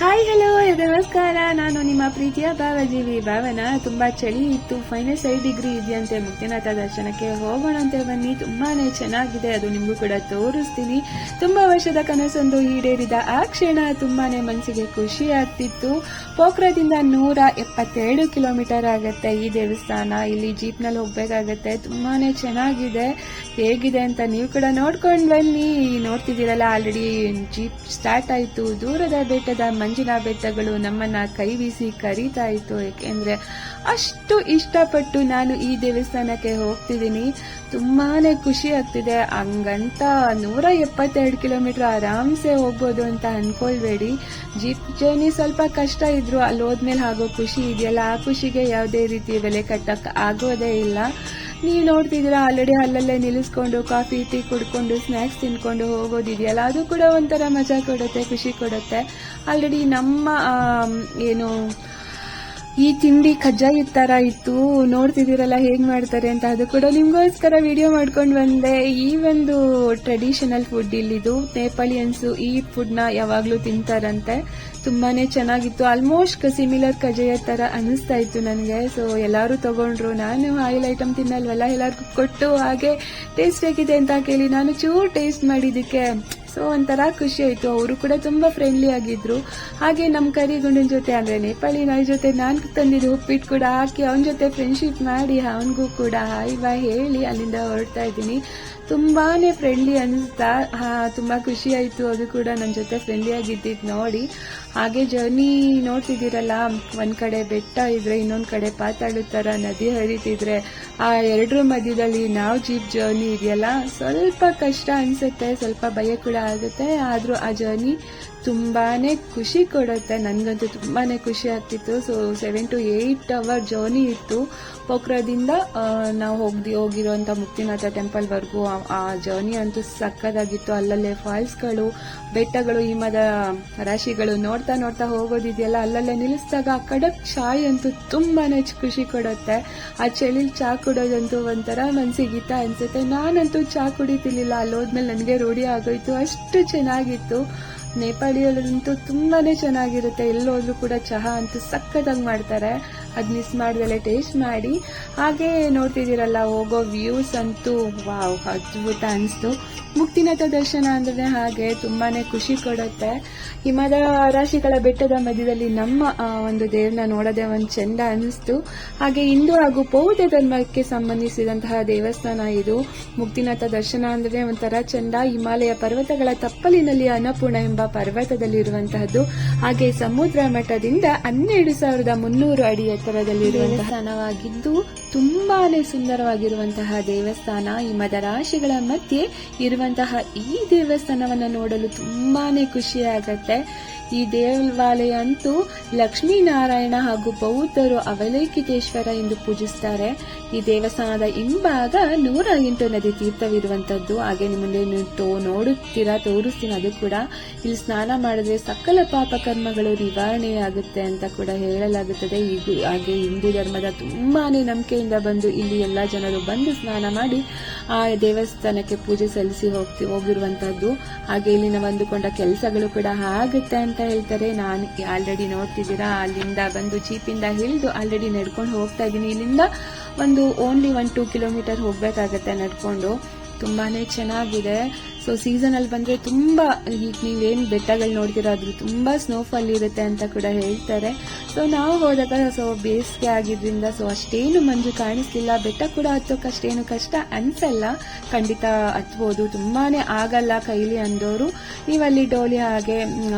Hi hello ನಮಸ್ಕಾರ. ನಾನು ನಿಮ್ಮ ಪ್ರೀತಿಯ ಭಾವಜೀವಿ ಭಾವನ. ತುಂಬಾ ಚಳಿ ಇತ್ತು, -5 ಇದೆಯಂತೆ. ಮುಕ್ತಿನಾಥ ದರ್ಶನಕ್ಕೆ ಹೋಗೋಣಂತೆ ಬನ್ನಿ. ತುಂಬಾನೇ ಚೆನ್ನಾಗಿದೆ, ಅದು ನಿಮಗೂ ಕೂಡ ತೋರಿಸ್ತೀನಿ. ತುಂಬಾ ವರ್ಷದ ಕನಸೊಂದು ಈಡೇರಿದ ಆ ಕ್ಷಣ ತುಂಬಾನೇ ಮನಸ್ಸಿಗೆ ಖುಷಿ ಆಗ್ತಿತ್ತು. ಪೋಖ್ರಾದಿಂದ 172 ಕಿಲೋಮೀಟರ್ ಆಗತ್ತೆ ಈ ದೇವಸ್ಥಾನ. ಇಲ್ಲಿ ಜೀಪ್ನಲ್ಲಿ ಹೋಗ್ಬೇಕಾಗತ್ತೆ. ತುಂಬಾನೇ ಚೆನ್ನಾಗಿದೆ. ಹೇಗಿದೆ ಅಂತ ನೀವು ಕೂಡ ನೋಡ್ಕೊಂಡು ಬನ್ನಿ. ನೋಡ್ತಿದ್ದೀರಲ್ಲ, ಆಲ್ರೆಡಿ ಜೀಪ್ ಸ್ಟಾರ್ಟ್ ಆಯ್ತು. ದೂರದ ಬೆಟ್ಟದ ಮಂಜಿನ ಬೆಟ್ಟಗಳು ನಮ್ಮನ್ನ ಕೈ ಬೀಸಿ ಕರೀತಾ ಇತ್ತು. ಏಕೆಂದ್ರೆ ಅಷ್ಟು ಇಷ್ಟಪಟ್ಟು ನಾನು ಈ ದೇವಸ್ಥಾನಕ್ಕೆ ಹೋಗ್ತಿದ್ದೀನಿ. ತುಂಬಾನೇ ಖುಷಿ ಆಗ್ತಿದೆ. ಹಂಗಂತ 172 ಕಿಲೋಮೀಟರ್ ಆರಾಮ್ಸೆ ಹೋಗ್ಬೋದು ಅಂತ ಅನ್ಕೊಳ್ಬೇಡಿ. ಜೀಪ್ ಜರ್ನಿ ಸ್ವಲ್ಪ ಕಷ್ಟ ಇದ್ರು ಅಲ್ಲಿ ಹೋದ್ಮೇಲೆ ಆಗೋ ಖುಷಿ ಇದೆಯಲ್ಲ, ಆ ಖುಷಿಗೆ ಯಾವುದೇ ರೀತಿ ಬೆಲೆ ಕಟ್ಟಕ್ ಆಗೋದೇ ಇಲ್ಲ. ನೀವು ನೋಡ್ತಿದ್ದೀರಾ, ಆಲ್ರೆಡಿ ಅಲ್ಲಲ್ಲೇ ನಿಲ್ಲಿಸ್ಕೊಂಡು ಕಾಫಿ ಟೀ ಕುಡ್ಕೊಂಡು ಸ್ನ್ಯಾಕ್ಸ್ ತಿನ್ಕೊಂಡು ಹೋಗೋದಿದೆಯಲ್ಲ, ಅದು ಕೂಡ ಒಂಥರ ಮಜಾ ಕೊಡುತ್ತೆ, ಖುಷಿ ಕೊಡುತ್ತೆ. ಆಲ್ರೆಡಿ ನಮ್ಮ ಈ ತಿಂಡಿ ಕಜ್ಜಾಯ ತರ ಇತ್ತು. ನೋಡ್ತಿದ್ದೀರಲ್ಲ ಹೇಗ್ ಮಾಡ್ತಾರೆ ಅಂತ. ಅದು ಕೂಡ ನಿಮ್ಗೋಸ್ಕರ ವಿಡಿಯೋ ಮಾಡ್ಕೊಂಡು ಬಂದೆ. ಈ ಒಂದು ಟ್ರೆಡಿಷನಲ್ ಫುಡ್ ಇಲ್ಲಿದು. ನೇಪಾಳಿಯನ್ಸ್ ಈ ಫುಡ್ ನ ಯಾವಾಗ್ಲೂ ತಿಂತಾರಂತೆ. ತುಂಬಾನೇ ಚೆನ್ನಾಗಿತ್ತು. ಆಲ್ಮೋಸ್ಟ್ ಸಿಮಿಲರ್ ಕಜ್ಜಾಯ ತರ ಅನಿಸ್ತಾ ಇತ್ತು ನನಗೆ. ಸೊ ಎಲ್ಲಾರು ತಗೊಂಡ್ರು. ನಾನು ಆಯಿಲ್ ಐಟಮ್ ತಿನ್ನಲ್ವಲ್ಲ, ಎಲ್ಲರಿಗೂ ಕೊಟ್ಟು ಹಾಗೆ ಟೇಸ್ಟ್ ಹೇಗಿದೆ ಅಂತ ಕೇಳಿ ನಾನು ಚೂರು ಟೇಸ್ಟ್ ಮಾಡಿದ್ದಕ್ಕೆ ಸೊ ಒಂಥರ ಖುಷಿ ಆಯ್ತು. ಅವರು ಕೂಡ ತುಂಬಾ ಫ್ರೆಂಡ್ಲಿ ಆಗಿದ್ರು. ಹಾಗೆ ನಮ್ಮ ಕರಿಗುಂಡನ ಜೊತೆ ಅಂದ್ರೆ ನೇಪಾಳಿ ನಾಯಿ ಜೊತೆ ನಾನು ತಂದಿದ್ದು ಉಪ್ಪಿಟ್ಟು ಕೂಡ ಹಾಕಿ ಅವನ ಜೊತೆ ಫ್ರೆಂಡ್ಶಿಪ್ ಮಾಡಿ ಅವನಿಗೂ ಕೂಡ ಹಾಯ್ ಬಾಯ್ ಹೇಳಿ ಅಲ್ಲಿಂದ ಹೊರಡ್ತಾ ಇದ್ದೀನಿ. ತುಂಬಾನೇ ಫ್ರೆಂಡ್ಲಿ ಅನಿಸ್ತಾ ತುಂಬಾ ಖುಷಿ ಆಯ್ತು. ಅದು ಕೂಡ ನನ್ನ ಜೊತೆ ಫ್ರೆಂಡ್ಲಿ ಆಗಿದ್ದಿದ್ದು ನೋಡಿ. ಹಾಗೆ ಜರ್ನಿ ನೋಡ್ತಿದ್ದೀರಲ್ಲ, ಒಂದ್ ಕಡೆ ಬೆಟ್ಟ ಇದ್ರೆ ಇನ್ನೊಂದ್ ಕಡೆ ಪಾತಾಳ ತರ ನದಿ ಹರಿತಿದ್ರೆ ಆ ಎರಡರ ಮಧ್ಯದಲ್ಲಿ ನಾವು ಜೀಪ್ ಜರ್ನಿ ಇದೆಯಲ್ಲ, ಸ್ವಲ್ಪ ಕಷ್ಟ ಅನ್ಸುತ್ತೆ, ಸ್ವಲ್ಪ ಭಯ ಕೂಡ ಆಗುತ್ತೆ. ಆದ್ರೂ ಆ ಜರ್ನಿ ತುಂಬಾನೇ ಖುಷಿ ಕೊಡುತ್ತೆ. ನನ್ಗಂತೂ ತುಂಬಾನೇ ಖುಷಿ ಆಗ್ತಿತ್ತು. ಸೊ 7 to 8 ಅವರ್ ಜರ್ನಿ ಇತ್ತು. ಪೋಖ್ರಾದಿಂದ ನಾವು ಹೋಗಿರುವಂತ ಮುಕ್ತಿನಾಥ ಟೆಂಪಲ್ ವರ್ಗೂ. ಆ ಜರ್ನಿ ಅಂತೂ ಸಕ್ಕದಾಗಿತ್ತು. ಅಲ್ಲಲ್ಲೇ ಫಾಲ್ಸ್ಗಳು, ಬೆಟ್ಟಗಳು, ಹಿಮದ ರಾಶಿಗಳು ನೋಡ್ತಾ ನೋಡ್ತಾ ಹೋಗೋದಿದೆಯಲ್ಲ, ಅಲ್ಲಲ್ಲೇ ನಿಲ್ಲಿಸಿದಾಗ ಆ ಕಡಕ್ ಚಾಯ್ ಅಂತೂ ತುಂಬಾನೇ ಖುಷಿ ಕೊಡುತ್ತೆ. ಆ ಚಳಿಲ್ ಚಾ ಕುಡೋದಂತೂ ಒಂಥರ ಮನ್ಸಿಗಿತ್ತ ಅನ್ಸುತ್ತೆ. ನಾನಂತೂ ಚಾ ಕುಡಿತಿರ್ಲಿಲ್ಲ, ಅಲ್ಲೋದ್ಮೇಲೆ ನನಗೆ ರೂಢಿ ಆಗೋಯ್ತು. ಅಷ್ಟು ಚೆನ್ನಾಗಿತ್ತು. ನೇಪಾಳಿಯಲ್ಲಂತೂ ತುಂಬಾನೇ ಚೆನ್ನಾಗಿರುತ್ತೆ. ಎಲ್ಲೋದ್ರೂ ಕೂಡ ಚಹಾ ಅಂತೂ ಸಕ್ಕತ್ತಾಗಿ ಮಾಡ್ತಾರೆ. ಅದ್ ಮಿಸ್ ಮಾಡ್ದಲೆ ಟೇಸ್ಟ್ ಮಾಡಿ. ಹಾಗೆ ನೋಡ್ತಿದ್ದೀರಲ್ಲ, ಹೋಗೋ ವ್ಯೂಸ್ ಅಂತೂ ವಾವ್, ಅದ್ಭುತ ಅನಿಸ್ತು. ಮುಕ್ತಿನಾಥ ದರ್ಶನ ಅಂದ್ರೆ ಹಾಗೆ ತುಂಬಾನೇ ಖುಷಿ ಕೊಡುತ್ತೆ. ಹಿಮದ ರಾಶಿಗಳ ಬೆಟ್ಟದ ಮಧ್ಯದಲ್ಲಿ ನಮ್ಮ ಒಂದು ದೇವ್ರನ್ನ ನೋಡೋದೇ ಒಂದು ಚೆಂದ ಅನಿಸ್ತು. ಹಾಗೆ ಹಿಂದೂ ಹಾಗೂ ಬೌದ್ಧ ಧರ್ಮಕ್ಕೆ ಸಂಬಂಧಿಸಿದಂತಹ ದೇವಸ್ಥಾನ ಇದು. ಮುಕ್ತಿನಾಥ ದರ್ಶನ ಅಂದ್ರೆ ಒಂಥರ ಚೆಂದ. ಹಿಮಾಲಯ ಪರ್ವತಗಳ ತಪ್ಪಲಿನಲ್ಲಿ ಅನ್ನಪೂರ್ಣ ಎಂಬ ಪರ್ವತದಲ್ಲಿರುವಂತಹದ್ದು. ಹಾಗೆ ಸಮುದ್ರ ಮಟ್ಟದಿಂದ 12,300 ಅಡಿ ಎತ್ತರದಲ್ಲಿರುವಂತಹ ಸ್ಥಾನವಾಗಿದ್ದು ತುಂಬಾನೇ ಸುಂದರವಾಗಿರುವಂತಹ ದೇವಸ್ಥಾನ. ಹಿಮದ ರಾಶಿಗಳ ಮಧ್ಯೆ ಇರುವಂತಹ ಈ ದೇವಸ್ಥಾನವನ್ನ ನೋಡಲು ತುಂಬಾನೇ ಖುಷಿ ಆಗತ್ತೆ. ಈ ದೇವಾಲಯ ಅಂತೂ ಲಕ್ಷ್ಮೀನಾರಾಯಣ ಹಾಗೂ ಬೌದ್ಧರು ಅವಲೋಕಿತೇಶ್ವರ ಎಂದು ಪೂಜಿಸ್ತಾರೆ. ಈ ದೇವಸ್ಥಾನದ ಹಿಂಭಾಗ 108 ನದಿ ತೀರ್ಥವಿರುವಂತದ್ದು. ಹಾಗೆ ನಿಮ್ಮಲ್ಲಿ ನೋಡುತ್ತೀರಾ, ತೋರಿಸ್ತೀನಿ. ಅದು ಕೂಡ ಇಲ್ಲಿ ಸ್ನಾನ ಮಾಡಿದ್ರೆ ಸಕಲ ಪಾಪ ಕರ್ಮಗಳು ನಿವಾರಣೆಯಾಗುತ್ತೆ ಅಂತ ಕೂಡ ಹೇಳಲಾಗುತ್ತದೆ. ಹಾಗೆ ಹಿಂದೂ ಧರ್ಮದ ತುಂಬಾನೇ ನಂಬಿಕೆಯಿಂದ ಬಂದು ಇಲ್ಲಿ ಎಲ್ಲಾ ಜನರು ಬಂದು ಸ್ನಾನ ಮಾಡಿ ಆ ದೇವಸ್ಥಾನಕ್ಕೆ ಪೂಜೆ ಸಲ್ಲಿಸಿ ಹೋಗಿರುವಂತಹದ್ದು. ಹಾಗೆ ಇಲ್ಲಿನ ಬಂದುಕೊಂಡ ಕೆಲಸಗಳು ಕೂಡ ಆಗುತ್ತೆ ಅಂತ ಹೇಳ್ತಾರೆ. ನಾನು ಆಲ್ರೆಡಿ ನೋಡ್ತಿದ್ದೀರಾ, ಅಲ್ಲಿಂದ ಬಂದು ಜೀಪಿಂದ ಇಳಿದು ಆಲ್ರೆಡಿ ನಡ್ಕೊಂಡು ಹೋಗ್ತಾ ಇದ್ದೀನಿ. ಇಲ್ಲಿಂದ ಓನ್ಲಿ 1-2 ಕಿಲೋಮೀಟರ್ ಹೋಗ್ಬೇಕಾಗತ್ತೆ ನಡ್ಕೊಂಡು. ತುಂಬಾನೇ ಚೆನ್ನಾಗಿದೆ. ಸೊ ಸೀಸನ್ ಅಲ್ಲಿ ಬಂದ್ರೆ ತುಂಬಾ, ಈಗ ನೀವೇನ್ ಬೆಟ್ಟಗಳು ನೋಡ್ತೀರಾ ಅದ್ರ ತುಂಬಾ ಸ್ನೋಫಾಲ್ ಇರುತ್ತೆ ಅಂತ ಕೂಡ ಹೇಳ್ತಾರೆ. ಸೊ ನಾವು ಹೋದಾಗ ಬೇಸಿಗೆ ಆಗಿದ್ರಿಂದ ಅಷ್ಟೇನು ಮಂಜು ಕಾಣಿಸ್ತಿಲ್ಲ. ಬೆಟ್ಟ ಕೂಡ ಹತ್ತೋಕೆ ಅಷ್ಟೇನು ಕಷ್ಟ ಅನ್ಸಲ್ಲ. ಖಂಡಿತ ಹತ್ಬೋದು, ತುಂಬಾನೇ ಆಗಲ್ಲ ಕೈಲಿ ಅಂದೋರು. ನೀವಲ್ಲಿ ಡೋಲಿ ಹಾಗೆ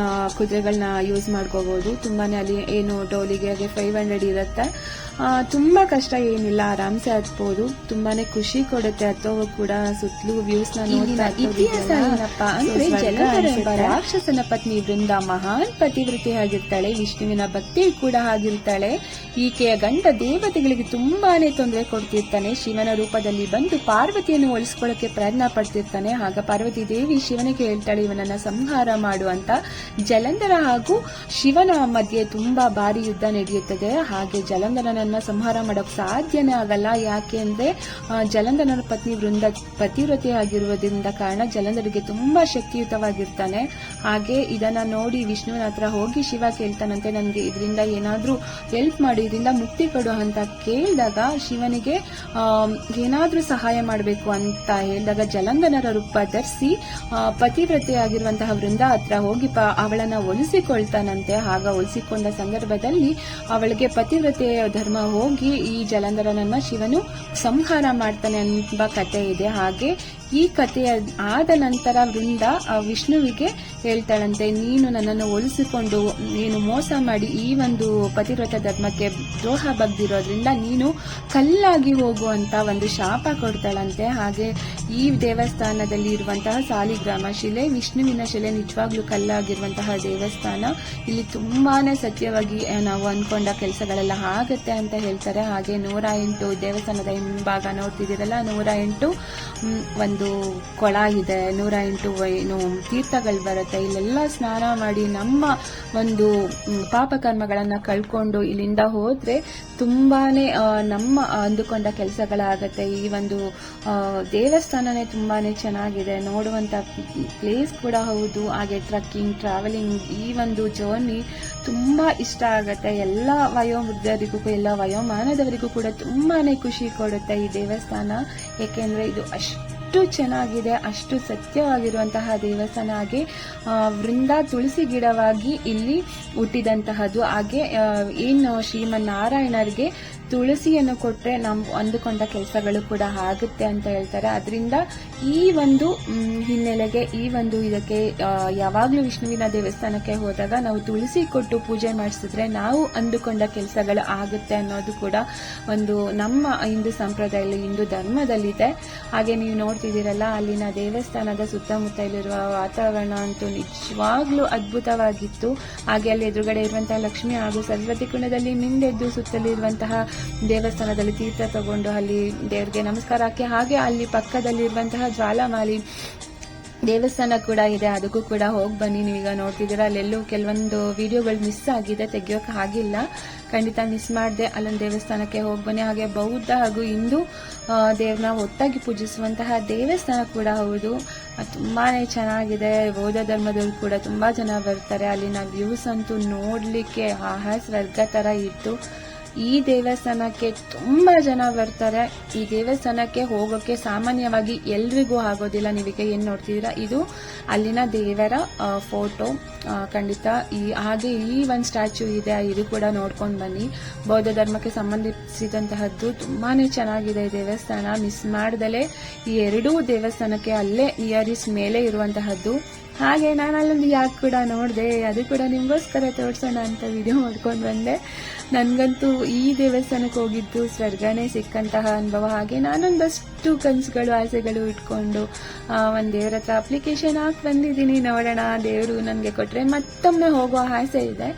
ಕುದುರೆಗಳನ್ನ ಯೂಸ್ ಮಾಡ್ಕೋಬಹುದು. ತುಂಬಾನೇ ಅಲ್ಲಿ ಏನು ಡೋಲಿಗೆ ಹಾಗೆ 500 ಇರುತ್ತೆ. ತುಂಬಾ ಕಷ್ಟ ಏನಿಲ್ಲ, ಆರಾಮ್ಸೆ ಹತ್ಬೋದು. ತುಂಬಾನೇ ಖುಷಿ ಕೊಡುತ್ತೆ ಹತ್ತೋವಾಗ ಕೂಡ. ಸುತ್ತಲೂ ವ್ಯೂಸ್ ನ ನೋಡ್ತಾ ಇತಿಹಾಸ ಏನಪ್ಪಾ ಅಂದ್ರೆ, ಜಲಂಧರ ಎಂಬ ರಾಕ್ಷಸನ ಪತ್ನಿ ವೃಂದ ಮಹಾನ್ ಪತಿವ್ರತೆ ಆಗಿರ್ತಾಳೆ. ವಿಷ್ಣುವಿನ ಭಕ್ತಿ ಕೂಡ ಆಗಿರ್ತಾಳೆ. ಈಕೆಯ ಗಂಡ ದೇವತೆಗಳಿಗೆ ತುಂಬಾನೇ ತೊಂದರೆ ಕೊಡ್ತಿರ್ತಾನೆ. ಶಿವನ ರೂಪದಲ್ಲಿ ಬಂದು ಪಾರ್ವತಿಯನ್ನು ಒಲಿಸ್ಕೊಳ್ಳಕ್ಕೆ ಪ್ರಯತ್ನ ಪಡ್ತಿರ್ತಾನೆ. ಆಗ ಪಾರ್ವತಿ ದೇವಿ ಶಿವನಿಗೆ ಹೇಳ್ತಾಳೆ, ಇವನನ್ನ ಸಂಹಾರ ಮಾಡು ಅಂತ. ಜಲಂಧರ ಹಾಗೂ ಶಿವನ ಮಧ್ಯೆ ತುಂಬಾ ಭಾರಿ ಯುದ್ಧ ನಡೆಯುತ್ತದೆ. ಹಾಗೆ ಜಲಂಧರನ ಸಂಹಾರ ಮಾಡೋಕ್ ಸಾಧ್ಯನೇ ಆಗಲ್ಲ. ಯಾಕೆ ಅಂದ್ರೆ ಜಲಂಧರನ ಪತ್ನಿ ವೃಂದ ಪತಿವ್ರತೆ ಆಗಿರುವುದರಿಂದ ಕಾರಣ ಜಲಂಧರಿಗೆ ತುಂಬಾ ಶಕ್ತಿಯುತವಾಗಿರ್ತಾನೆ. ಹಾಗೆ ಇದನ್ನ ನೋಡಿ ವಿಷ್ಣುವಿನ ಹತ್ರ ಹೋಗಿ ಶಿವ ಕೇಳ್ತಾನಂತೆ, ನನಗೆ ಇದರಿಂದ ಏನಾದ್ರೂ ಹೆಲ್ಪ್ ಮಾಡಿ, ಇದರಿಂದ ಮುಕ್ತಿ ಕೊಡು ಅಂತ ಕೇಳಿದಾಗ ಶಿವನಿಗೆ ಏನಾದ್ರೂ ಸಹಾಯ ಮಾಡಬೇಕು ಅಂತ ಹೇಳಿದಾಗ ಜಲಂಧನರ ರೂಪ ಧರಿಸಿ ಪತಿವ್ರತೆಯಾಗಿರುವಂತಹ ವೃಂದ ಹತ್ರ ಹೋಗಿ ಅವಳನ್ನ ಒಲಿಸಿಕೊಳ್ತಾನಂತೆ. ಆಗ ಒಲಿಸಿಕೊಂಡ ಸಂದರ್ಭದಲ್ಲಿ ಅವಳಿಗೆ ಪತಿವ್ರತೆಯ ಧರ್ಮ ಹೋಗಿ ಈ ಜಲಂಧರನನ್ನ ಶಿವನು ಸಂಹಾರ ಮಾಡ್ತಾನೆ ಎಂಬ ಕಥೆ ಇದೆ. ಹಾಗೆ ಈ ಕಥೆಯ ಆದ ನಂತರ ವೃಂದ ವಿಷ್ಣುವಿಗೆ ಹೇಳ್ತಾಳಂತೆ, ನೀನು ನನ್ನನ್ನು ಒಲಿಸಿಕೊಂಡು ನೀನು ಮೋಸ ಮಾಡಿ ಈ ಒಂದು ಪತಿವ್ರತ ಧರ್ಮಕ್ಕೆ ದ್ರೋಹ ಬಗ್ದಿರೋದ್ರಿಂದ ನೀನು ಕಲ್ಲಾಗಿ ಹೋಗುವಂತ ಒಂದು ಶಾಪ ಕೊಡ್ತಾಳಂತೆ. ಹಾಗೆ ಈ ದೇವಸ್ಥಾನದಲ್ಲಿ ಇರುವಂತಹ ಸಾಲಿಗ್ರಾಮ ಶಿಲೆ, ವಿಷ್ಣುವಿನ ಶಿಲೆ ನಿಜವಾಗ್ಲೂ ಕಲ್ಲಾಗಿರುವಂತಹ ದೇವಸ್ಥಾನ. ಇಲ್ಲಿ ತುಂಬಾನೇ ಸತ್ಯವಾಗಿ ನಾವು ಅನ್ಕೊಂಡ ಕೆಲಸಗಳೆಲ್ಲ ಆಗತ್ತೆ ಅಂತ ಹೇಳ್ತಾರೆ. ಹಾಗೆ 108 ದೇವಸ್ಥಾನದ ಹಿಂಭಾಗ ನೋಡ್ತಿದ್ದೀರಲ್ಲ, 108 ಒಂದು ಕೊಳ ಇದೆ, 108 ಏನು ತೀರ್ಥಗಳು ಬರುತ್ತೆ. ಇಲ್ಲೆಲ್ಲ ಸ್ನಾನ ಮಾಡಿ ನಮ್ಮ ಒಂದು ಪಾಪಕರ್ಮಗಳನ್ನ ಕಳ್ಕೊಂಡು ಇಲ್ಲಿಂದ ಹೋದ್ರೆ ತುಂಬಾನೇ ನಮ್ಮ ಅಂದುಕೊಂಡ ಕೆಲಸಗಳಾಗತ್ತೆ. ಈ ಒಂದು ದೇವಸ್ಥಾನನೇ ತುಂಬಾನೇ ಚೆನ್ನಾಗಿದೆ, ನೋಡುವಂತ ಪ್ಲೇಸ್ ಕೂಡ ಹೌದು. ಹಾಗೆ ಟ್ರಕ್ಕಿಂಗ್, ಟ್ರಾವೆಲಿಂಗ್, ಈ ಒಂದು ಜರ್ನಿ ತುಂಬಾ ಇಷ್ಟ ಆಗತ್ತೆ. ಎಲ್ಲ ವಯೋವೃದ್ಧರಿಗೂ, ಎಲ್ಲ ವಯೋಮಾನದವರಿಗೂ ಕೂಡ ತುಂಬಾನೇ ಖುಷಿ ಕೊಡುತ್ತೆ ಈ ದೇವಸ್ಥಾನ. ಏಕೆಂದ್ರೆ ಇದು ಅಷ್ಟು ಚೆನ್ನಾಗಿದೆ, ಅಷ್ಟು ಸತ್ಯವಾಗಿರುವಂತಹ ದೇವಸ್ಥಾನ. ಹಾಗೆ ವೃಂದ ತುಳಸಿ ಗಿಡವಾಗಿ ಇಲ್ಲಿ ಹುಟ್ಟಿದಂತಹದ್ದು. ಹಾಗೆ ಏನು ಶ್ರೀಮನ್ನಾರಾಯಣರಿಗೆ ತುಳಸಿಯನ್ನು ಕೊಟ್ರೆ ನಾವು ಅಂದುಕೊಂಡ ಕೆಲಸಗಳು ಕೂಡ ಆಗುತ್ತೆ ಅಂತ ಹೇಳ್ತಾರೆ. ಅದರಿಂದ ಈ ಒಂದು ಹಿನ್ನೆಲೆಗೆ, ಈ ಒಂದು ಇದಕ್ಕೆ ಯಾವಾಗ್ಲೂ ವಿಷ್ಣುವಿನ ದೇವಸ್ಥಾನಕ್ಕೆ ಹೋದಾಗ ನಾವು ತುಳಸಿ ಕೊಟ್ಟು ಪೂಜೆ ಮಾಡಿಸಿದ್ರೆ ನಾವು ಅಂದುಕೊಂಡ ಕೆಲಸಗಳು ಆಗುತ್ತೆ ಅನ್ನೋದು ಕೂಡ ಒಂದು ನಮ್ಮ ಹಿಂದೂ ಸಂಪ್ರದಾಯದಲ್ಲಿ, ಹಿಂದೂ ಧರ್ಮದಲ್ಲಿದೆ. ಹಾಗೆ ನೀವು ನೋಡ್ತಿದ್ದೀರಲ್ಲ, ಅಲ್ಲಿನ ದೇವಸ್ಥಾನದ ಸುತ್ತಮುತ್ತ ಇಲ್ಲಿರುವ ವಾತಾವರಣ ಅಂತೂ ನಿಜವಾಗ್ಲೂ ಅದ್ಭುತವಾಗಿತ್ತು. ಹಾಗೆ ಅಲ್ಲಿ ಎದುರುಗಡೆ ಇರುವಂತಹ ಲಕ್ಷ್ಮಿ ಹಾಗೂ ಸರಸ್ವತಿ ಕುಂಡದಲ್ಲಿ ಮಿಂದೆದ್ದು ಸುತ್ತಲಿರುವಂತಹ ದೇವಸ್ಥಾನದಲ್ಲಿ ತೀರ್ಥ ತಗೊಂಡು ಅಲ್ಲಿ ದೇವರಿಗೆ ನಮಸ್ಕಾರ ಹಾಕಿ, ಹಾಗೆ ಅಲ್ಲಿ ಪಕ್ಕದಲ್ಲಿರುವಂತಹ ಜ್ವಾಲಾಮಾಲಿ ದೇವಸ್ಥಾನ ಕೂಡ ಇದೆ, ಅದಕ್ಕೂ ಕೂಡ ಹೋಗಿ ಬನ್ನಿ. ನೀವೀಗ ನೋಡ್ತಿದ್ದೀರಾ ಅಲ್ಲೆಲ್ಲೂ ಕೆಲವೊಂದು ವಿಡಿಯೋಗಳು ಮಿಸ್ ಆಗಿದೆ, ತೆಗಿಯೋಕೆ ಆಗಿಲ್ಲ. ಖಂಡಿತ ಮಿಸ್ ಮಾಡದೆ ಅಲ್ಲೊಂದು ದೇವಸ್ಥಾನಕ್ಕೆ ಹೋಗಿ ಬನ್ನಿ. ಹಾಗೆ ಬೌದ್ಧ ಹಾಗೂ ಹಿಂದೂ ದೇವ್ರನ್ನ ಒಟ್ಟಾಗಿ ಪೂಜಿಸುವಂತಹ ದೇವಸ್ಥಾನ ಕೂಡ ಹೌದು, ತುಂಬಾನೇ ಚೆನ್ನಾಗಿದೆ. ಬೌದ್ಧ ಧರ್ಮದವರು ಕೂಡ ತುಂಬಾ ಜನ ಬರ್ತಾರೆ. ಅಲ್ಲಿನ ವ್ಯೂಸ್ ಅಂತೂ ನೋಡ್ಲಿಕ್ಕೆ ಆಹಾ ಸ್ವರ್ಗ ತರ ಇತ್ತು. ಈ ದೇವಸ್ಥಾನಕ್ಕೆ ತುಂಬಾ ಜನ ಬರ್ತಾರೆ. ಈ ದೇವಸ್ಥಾನಕ್ಕೆ ಹೋಗೋಕೆ ಸಾಮಾನ್ಯವಾಗಿ ಎಲ್ರಿಗೂ ಆಗೋದಿಲ್ಲ. ನೀವೀಗ ಏನ್ ನೋಡ್ತಿದ್ದೀರಾ, ಇದು ಅಲ್ಲಿನ ದೇವರ ಫೋಟೋ. ಖಂಡಿತ ಹಾಗೆ ಈ ಒಂದು ಸ್ಟ್ಯಾಚ್ಯೂ ಇದೆ, ಇದು ಕೂಡ ನೋಡ್ಕೊಂಡು ಬನ್ನಿ. ಬೌದ್ಧ ಧರ್ಮಕ್ಕೆ ಸಂಬಂಧಿಸಿದಂತಹದ್ದು ತುಂಬಾನೇ ಚೆನ್ನಾಗಿದೆ ಈ ದೇವಸ್ಥಾನ. ಮಿಸ್ ಮಾಡ್ದಲೆ ಈ ಎರಡೂ ದೇವಸ್ಥಾನಕ್ಕೆ ಅಲ್ಲೇ ನಿಯರಿಸ್ ಮೇಲೆ ಇರುವಂತಹದ್ದು. ಹಾಗೆ ನಾನು ಅಲ್ಲೊಂದು ಯಾಕೆ ಕೂಡ ನೋಡಿದೆ, ಅದು ಕೂಡ ನಿಮಗೋಸ್ಕರ ತೋರಿಸೋಣ ಅಂತ ವಿಡಿಯೋ ಮಾಡ್ಕೊಂಡು ಬಂದೆ. ನನಗಂತೂ ಈ ದೇವಸ್ಥಾನಕ್ಕೆ ಹೋಗಿದ್ದು ಸ್ವರ್ಗನೇ ಸಿಕ್ಕಂತಹ ಅನುಭವ. ಹಾಗೆ ನಾನೊಂದಷ್ಟು ಕನಸುಗಳು, ಆಸೆಗಳು ಇಟ್ಕೊಂಡು ಒಂದು ದೇವ್ರ ಹತ್ರ ಅಪ್ಲಿಕೇಶನ್ ಹಾಕಿ ಬಂದಿದ್ದೀನಿ. ನೋಡೋಣ, ದೇವರು ನನಗೆ ಕೊಟ್ಟರೆ ಮತ್ತೊಮ್ಮೆ ಹೋಗೋ ಆಸೆ ಇದೆ.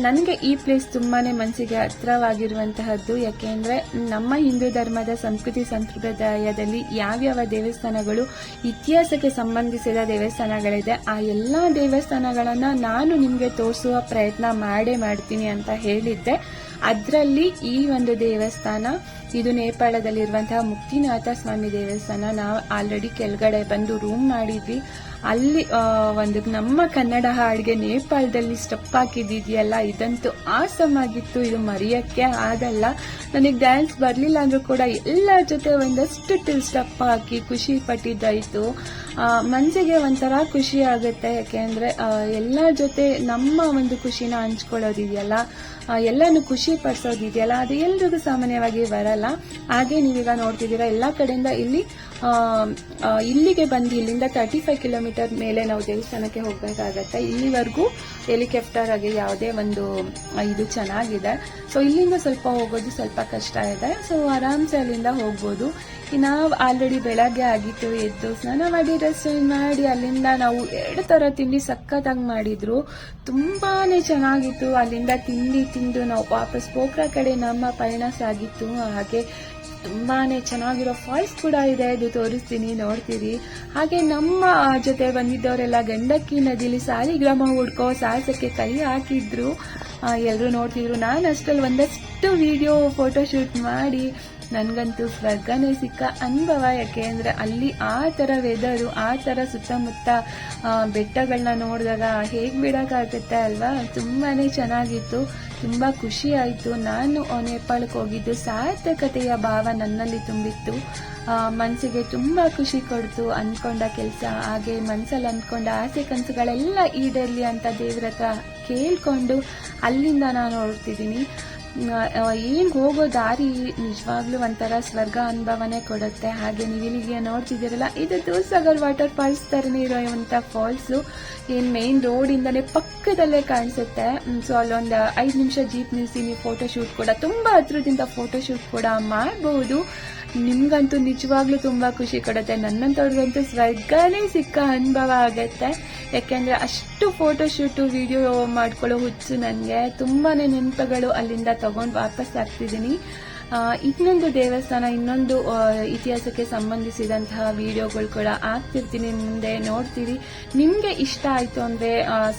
ನನಗೆ ಈ ಪ್ಲೇಸ್ ತುಂಬಾನೇ ಮನಸ್ಸಿಗೆ ಹತ್ರವಾಗಿರುವಂತಹದ್ದು. ಯಾಕೆಂದ್ರೆ ನಮ್ಮ ಹಿಂದೂ ಧರ್ಮದ ಸಂಸ್ಕೃತಿ ಸಂಪ್ರದಾಯದಲ್ಲಿ ಯಾವ್ಯಾವ ದೇವಸ್ಥಾನಗಳು ಇತಿಹಾಸಕ್ಕೆ ಸಂಬಂಧಿಸಿದ ದೇವಸ್ಥಾನಗಳಿದೆ, ಆ ಎಲ್ಲಾ ದೇವಸ್ಥಾನಗಳನ್ನ ನಾನು ನಿಮ್ಗೆ ತೋರಿಸುವ ಪ್ರಯತ್ನ ಮಾಡ್ತೀನಿ ಅಂತ ಹೇಳಿದ್ದೆ. ಅದರಲ್ಲಿ ಈ ಒಂದು ದೇವಸ್ಥಾನ, ಇದು ನೇಪಾಳದಲ್ಲಿರುವಂತಹ ಮುಕ್ತಿನಾಥ ಸ್ವಾಮಿ ದೇವಸ್ಥಾನ. ನಾವು ಆಲ್ರೆಡಿ ಕೆಳಗಡೆ ಬಂದು ರೂಮ್ ಮಾಡಿದ್ವಿ. ಅಲ್ಲಿ ಒಂದು ನಮ್ಮ ಕನ್ನಡ ಹಾಡಿಗೆ ನೇಪಾಳದಲ್ಲಿ ಸ್ಟೆಪ್ ಹಾಕಿದ್ದಿದೆಯಲ್ಲ, ಇದಂತೂ ಆಸಮ್ ಆಗಿತ್ತು. ಇದು ಮರೆಯಕ್ಕೆ ಆಗಲ್ಲ. ನನಗೆ ಡ್ಯಾನ್ಸ್ ಬರಲಿಲ್ಲ ಅಂದ್ರೂ ಕೂಡ ಎಲ್ಲರ ಜೊತೆ ಒಂದಷ್ಟು ಸ್ಟೆಪ್ ಹಾಕಿ ಖುಷಿ ಪಟ್ಟಿದ್ದಾಯ್ತು. ಮನಸ್ಸಿಗೆ ಒಂಥರ ಖುಷಿ ಆಗುತ್ತೆ. ಯಾಕೆಂದ್ರೆ ಎಲ್ಲರ ಜೊತೆ ನಮ್ಮ ಒಂದು ಖುಷಿನ ಹಂಚ್ಕೊಳ್ಳೋದಿದೆಯಲ್ಲ, ಎಲ್ಲಾನು ಖುಷಿ ಪಡಿಸೋದಿದೆಯಲ್ಲ, ಅದು ಎಲ್ರಿಗೂ ಸಾಮಾನ್ಯವಾಗಿ ಬರಲ್ಲ. ಹಾಗೆ ನೀವೀಗ ನೋಡ್ತಿದ್ದೀರಾ, ಎಲ್ಲಾ ಕಡೆಯಿಂದ ಇಲ್ಲಿಗೆ ಬಂದು ಇಲ್ಲಿಂದ 35 ಕಿಲೋಮೀಟರ್ ಮೇಲೆ ನಾವು ದೇವಸ್ಥಾನಕ್ಕೆ ಹೋಗ್ಬೇಕಾಗತ್ತೆ. ಇಲ್ಲಿವರೆಗೂ ಹೆಲಿಕಾಪ್ಟರ್ ಆಗಿ ಯಾವುದೇ ಒಂದು ಇದು ಚೆನ್ನಾಗಿದೆ. ಸೊ ಇಲ್ಲಿಂದ ಸ್ವಲ್ಪ ಹೋಗೋದು ಸ್ವಲ್ಪ ಕಷ್ಟ ಇದೆ. ಸೊ ಆರಾಮ್ಸೆ ಅಲ್ಲಿಂದ ಹೋಗ್ಬೋದು. ನಾವು ಆಲ್ರೆಡಿ ಬೆಳಗ್ಗೆ ಆಗಿತ್ತು, ಎದ್ದು ಸ್ನಾನ ಮಾಡಿ ರೆಸ್ಟ್ ಮಾಡಿ ಅಲ್ಲಿಂದ ನಾವು 2 ತರ ತಿಂಡಿ ಸಖತ್ತಾಗಿ ಮಾಡಿದ್ರು. ತುಂಬಾನೇ ಚೆನ್ನಾಗಿತ್ತು. ಅಲ್ಲಿಂದ ತಿಂಡಿ ತಿಂದು ನಾವು ವಾಪಸ್ ಪೋಖ್ರಾ ಕಡೆ ನಮ್ಮ ಪಯಣ ಸಾಗಿತ್ತು. ಹಾಗೆ ತುಂಬಾನೇ ಚೆನ್ನಾಗಿರೋ ಫಾಲ್ಸ್ ಕೂಡ ಇದೆ, ಅದು ತೋರಿಸ್ತೀನಿ, ನೋಡ್ತೀರಿ. ಹಾಗೆ ನಮ್ಮ ಜೊತೆ ಬಂದಿದ್ದವರೆಲ್ಲ ಗಂಡಕ್ಕಿ ನದಿಲಿ ಸಾಲಿಗ್ರಾಮ ಹುಡ್ಕೋ ಸಾಹಸಕ್ಕೆ ಕೈ ಹಾಕಿದ್ರು. ಎಲ್ಲರೂ ನೋಡ್ತಿದ್ರು. ನಾನು ಅಷ್ಟರಲ್ಲಿ ಒಂದಷ್ಟು ವಿಡಿಯೋ ಫೋಟೋ ಶೂಟ್ ಮಾಡಿ ನನಗಂತೂ ಸ್ವರ್ಗನೇ ಸಿಕ್ಕ ಅನುಭವ. ಯಾಕೆ ಅಂದರೆ ಅಲ್ಲಿ ಆ ಥರ ವೆದರು, ಆ ಥರ ಸುತ್ತಮುತ್ತ ಬೆಟ್ಟಗಳನ್ನ ನೋಡಿದಾಗ ಹೇಗೆ ಬಿಡೋಕ್ಕಾಗುತ್ತೆ ಅಲ್ವಾ. ತುಂಬಾ ಚೆನ್ನಾಗಿತ್ತು, ತುಂಬ ಖುಷಿ ಆಯಿತು. ನಾನು ನೇಪಾಳಕ್ಕೆ ಹೋಗಿದ್ದು ಸಾರ್ಥಕತೆಯ ಭಾವ ನನ್ನಲ್ಲಿ ತುಂಬಿತ್ತು. ಮನಸ್ಸಿಗೆ ತುಂಬ ಖುಷಿ ಕೊಡ್ತು. ಅಂದ್ಕೊಂಡ ಕೆಲಸ ಹಾಗೆ ಮನಸ್ಸಲ್ಲಿ ಅಂದ್ಕೊಂಡ ಆಸೆ ಕನಸುಗಳೆಲ್ಲ ಈಡೇರಲಿ ಅಂತ ದೇವ್ರ ಹತ್ರ ಕೇಳಿಕೊಂಡು ಅಲ್ಲಿಂದ ನಾನು ಹೊರಡ್ತಿದ್ದೀನಿ. ಏನು ಹೋಗೋ ದಾರಿ ನಿಜವಾಗ್ಲೂ ಒಂಥರ ಸ್ವರ್ಗ ಅನುಭವನೇ ಕೊಡುತ್ತೆ. ಹಾಗೆ ನೀವು ಇಲ್ಲಿಗೆ ನೋಡ್ತಿದ್ದೀರಲ್ಲ, ಇದು ದೂಧಸಾಗರ್ ವಾಟರ್ ಫಾಲ್ಸ್ ಥರನೇ ಇರೋವಂಥ ಫಾಲ್ಸು. ಏನು ಮೇನ್ ರೋಡಿಂದನೇ ಪಕ್ಕದಲ್ಲೇ ಕಾಣಿಸುತ್ತೆ. ಸೊ ಅಲ್ಲೊಂದು 5 ನಿಮಿಷ ಜೀಪ್ ನಿಲ್ಲಿಸಿ ನೀವು ಫೋಟೋಶೂಟ್ ಕೂಡ, ತುಂಬ ಹತ್ರದಿಂದ ಫೋಟೋಶೂಟ್ ಕೂಡ ಮಾಡ್ಬೋದು. ನಿಮ್ಗಂತೂ ನಿಜವಾಗ್ಲೂ ತುಂಬ ಖುಷಿ ಕೊಡುತ್ತೆ. ನನ್ನಂಥವ್ರಿಗಂತೂ ಸ್ವರ್ಗನೇ ಸಿಕ್ಕ ಅನುಭವ ಆಗುತ್ತೆ. ಯಾಕೆಂದರೆ ಅಷ್ಟು ಫೋಟೋಶೂಟು ವಿಡಿಯೋ ಮಾಡ್ಕೊಳ್ಳೋ ಹುಚ್ಚು ನನಗೆ. ತುಂಬಾ ನೆನಪುಗಳು ಅಲ್ಲಿಂದ ತಗೊಂಡು ವಾಪಸ್ ಆಗ್ತಿದ್ದೀನಿ. ಇನ್ನೊಂದು ದೇವಸ್ಥಾನ, ಇನ್ನೊಂದು ಇತಿಹಾಸಕ್ಕೆ ಸಂಬಂಧಿಸಿದಂತಹ ವಿಡಿಯೋಗಳು ಕೂಡ ಆಗ್ತಿರ್ತೀನಿ, ಮುಂದೆ ನೋಡ್ತೀರಿ. ನಿಮಗೆ ಇಷ್ಟ ಆಯಿತು ಅಂದರೆ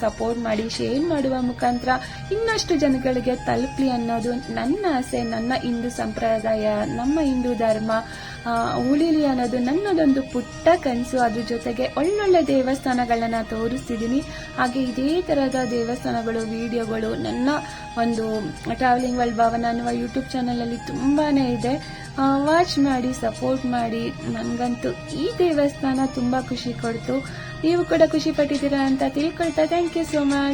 ಸಪೋರ್ಟ್ ಮಾಡಿ, ಶೇರ್ ಮಾಡುವ ಮುಖಾಂತರ ಇನ್ನಷ್ಟು ಜನಗಳಿಗೆ ತಲುಪಲಿ ಅನ್ನೋದು ನನ್ನ ಆಸೆ. ನನ್ನ ಹಿಂದೂ ಸಂಪ್ರದಾಯ, ನಮ್ಮ ಹಿಂದೂ ಧರ್ಮ ಉಳಿಲಿ ಅನ್ನೋದು ನನ್ನದೊಂದು ಪುಟ್ಟ ಕನಸು. ಅದ್ರ ಜೊತೆಗೆ ಒಳ್ಳೊಳ್ಳೆ ದೇವಸ್ಥಾನಗಳನ್ನ ತೋರಿಸ್ತಿದ್ದೀನಿ. ಹಾಗೆ ಇದೇ ಥರದ ದೇವಸ್ಥಾನಗಳು ವಿಡಿಯೋಗಳು ನನ್ನ ಒಂದು ಟ್ರಾವೆಲಿಂಗ್ ವರ್ಲ್ಡ್ ಭಾವನ ಅನ್ನುವ ಯೂಟ್ಯೂಬ್ ಚಾನಲಲ್ಲಿ ತುಂಬಾ ಇದೆ. ವಾಚ್ ಮಾಡಿ, ಸಪೋರ್ಟ್ ಮಾಡಿ. ನನಗಂತೂ ಈ ದೇವಸ್ಥಾನ ತುಂಬ ಖುಷಿ ಕೊಡ್ತು. ನೀವು ಕೂಡ ಖುಷಿ ಪಟ್ಟಿದ್ದೀರಾ ಅಂತ ತಿಳ್ಕೊಳ್ತಾ ಥ್ಯಾಂಕ್ ಯು ಸೋ ಮಚ್.